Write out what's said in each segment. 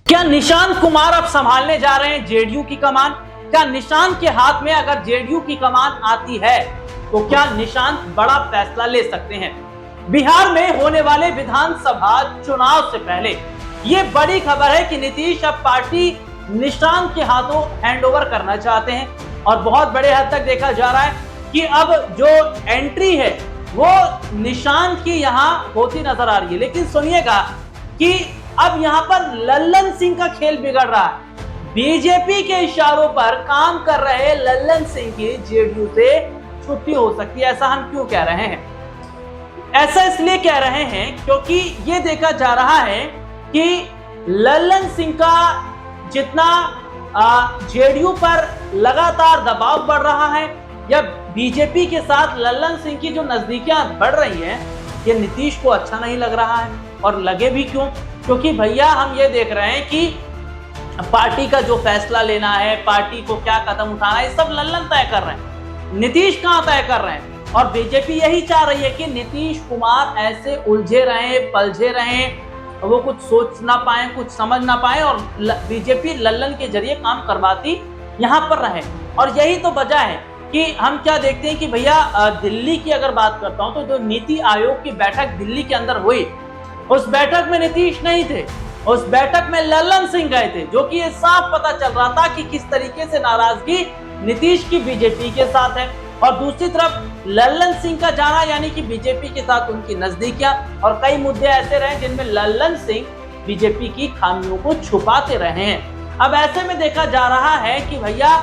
क्या निशांत कुमार अब संभालने जा रहे हैं जेडीयू की कमान? क्या निशांत के हाथ में अगर जेडीयू की कमान आती है तो क्या निशांत बड़ा फैसला ले सकते हैं? बिहार में होने वाले विधानसभा चुनाव से पहले ये बड़ी खबर है कि नीतीश अब पार्टी निशांत के हाथों हैंडओवर करना चाहते हैं और बहुत बड़े हद तक देखा जा रहा है कि अब जो एंट्री है वो निशांत की यहां होती नजर आ रही है। लेकिन सुनिएगा कि अब यहां पर लल्लन सिंह का खेल बिगड़ रहा है। बीजेपी के इशारों पर काम कर रहे लल्लन सिंह की जेडीयू से छुट्टी हो सकती है। ऐसा हम क्यों कह रहे हैं? ऐसा इसलिए कह रहे हैं क्योंकि ये देखा जा रहा है कि लल्लन सिंह का जितना जेडीयू पर लगातार दबाव बढ़ रहा है या बीजेपी के साथ लल्लन सिंह की जो नजदीकियां बढ़ रही हैं, ये नीतीश को अच्छा नहीं लग रहा है। और लगे भी क्यों? क्योंकि भैया हम ये देख रहे हैं कि पार्टी का जो फैसला लेना है, पार्टी को क्या कदम उठाना है, सब लल्लन तय कर रहे हैं, नीतीश कहां तय कर रहे हैं। और बीजेपी यही चाह रही है कि नीतीश कुमार ऐसे उलझे रहें, पलझे रहें, वो कुछ सोच ना पाए, कुछ समझ ना पाए और बीजेपी लल्लन के जरिए काम करवाती यहां पर रहे। और यही तो वजह है कि हम क्या देखते हैं कि भैया दिल्ली की अगर बात करता हूं तो जो नीति आयोग की बैठक दिल्ली के अंदर हुई, उस बैठक में नीतीश नहीं थे, उस बैठक में लल्लन सिंह गए थे, जो कि ये साफ पता चल रहा था कि किस तरीके से नाराजगी नीतीश की बीजेपी के साथ है। और दूसरी तरफ लल्लन सिंह का जाना यानी कि बीजेपी के साथ उनकी नजदीकियां और कई मुद्दे ऐसे रहे जिनमें लल्लन सिंह बीजेपी की खामियों को छुपाते रहे हैं। अब ऐसे में देखा जा रहा है कि भैया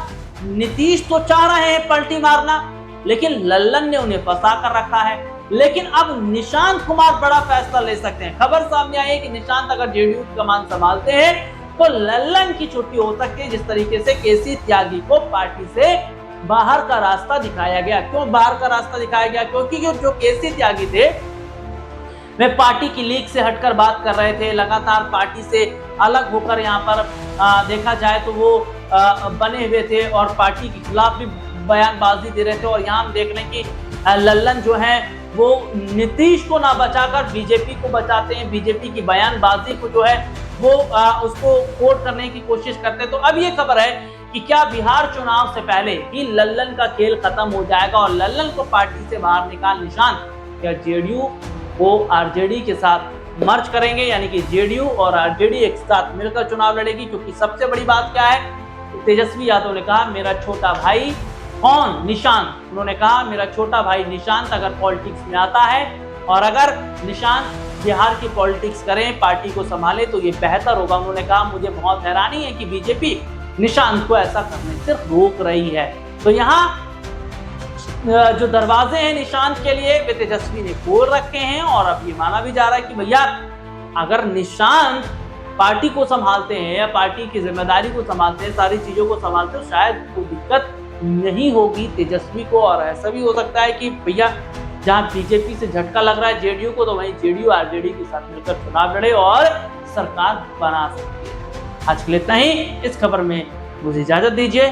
नीतीश तो चाह रहे हैं पलटी मारना, लेकिन लल्लन ने उन्हें फंसा कर रखा है। लेकिन अब निशांत कुमार बड़ा फैसला ले सकते हैं। खबर सामने आई है कि निशांत अगर जेडीयू की कमान संभालते हैं तो लल्लन की छुट्टी हो सकती है, जिस तरीके से केसी त्यागी को पार्टी से बाहर का रास्ता दिखाया गया। क्यों बाहर का रास्ता दिखाया गया? क्योंकि जो केसी त्यागी थे वे पार्टी की लीग से हटकर बात कर रहे थे, लगातार पार्टी से अलग होकर यहाँ पर देखा जाए तो वो बने हुए थे और पार्टी के खिलाफ भी बयानबाजी दे रहे थे। और यहाँ हम देख रहे हैं कि लल्लन जो है वो नीतीश को ना बचाकर बीजेपी को बचाते हैं, बीजेपी की बयानबाजी को जो है वो उसको कोट करने की कोशिश करते हैं। तो अब ये खबर है कि क्या बिहार चुनाव से पहले ही लल्लन का खेल खत्म हो जाएगा और लल्लन को पार्टी से बाहर निकाल निशांत क्या जेडीयू को आरजेडी के साथ मर्ज करेंगे, यानी कि जेडीयू और आरजेडी एक साथ मिलकर चुनाव लड़ेगी। क्योंकि सबसे बड़ी बात क्या है, तेजस्वी यादव ने कहा मेरा छोटा भाई कौन? निशांत। उन्होंने कहा मेरा छोटा भाई निशांत अगर पॉलिटिक्स में आता है और अगर निशांत बिहार की पॉलिटिक्स करें, पार्टी को संभाले तो ये बेहतर होगा। उन्होंने कहा मुझे बहुत हैरानी है कि बीजेपी निशांत को ऐसा करने से रोक रही है। तो यहाँ जो दरवाजे हैं निशांत के लिए वे तेजस्वी ने खोल रखे हैं और अब ये माना भी जा रहा है कि भैया अगर निशांत पार्टी को संभालते हैं या पार्टी की जिम्मेदारी को संभालते हैं, सारी चीजों को संभालते हैं, शायद कोई दिक्कत नहीं होगी तेजस्वी को। और ऐसा भी हो सकता है कि भैया जहां बीजेपी से झटका लग रहा है जेडीयू को, तो वहीं जेडीयू आरजेडी के साथ मिलकर चुनाव लड़े और सरकार बना सकती है। आज के लिए इतना ही। इस खबर में मुझे इजाजत दीजिए।